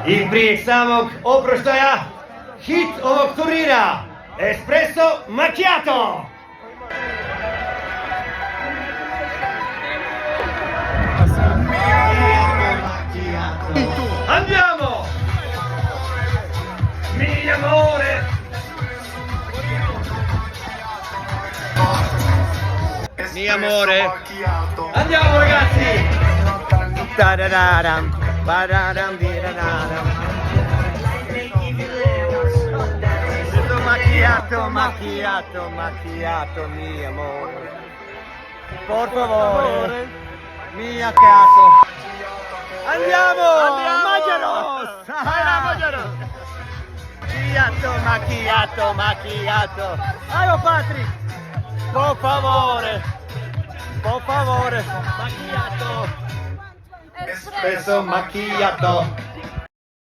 I prije samog oproštaja hit ovog turnira Espresso Macchiato. Andiamo! Mi amore! Mi amore! Andiamo ragazzi! Tarararam, pararam, dirararam. Macchiato, macchiato, macchiato, mi amore. Por favore, mi accato. Andiamo! Mangiaros! Mangiaros! Macchiato, macchiato, macchiato. Aio Patrick! Por favore! Por favore! Macchiato! Espresso macchiato!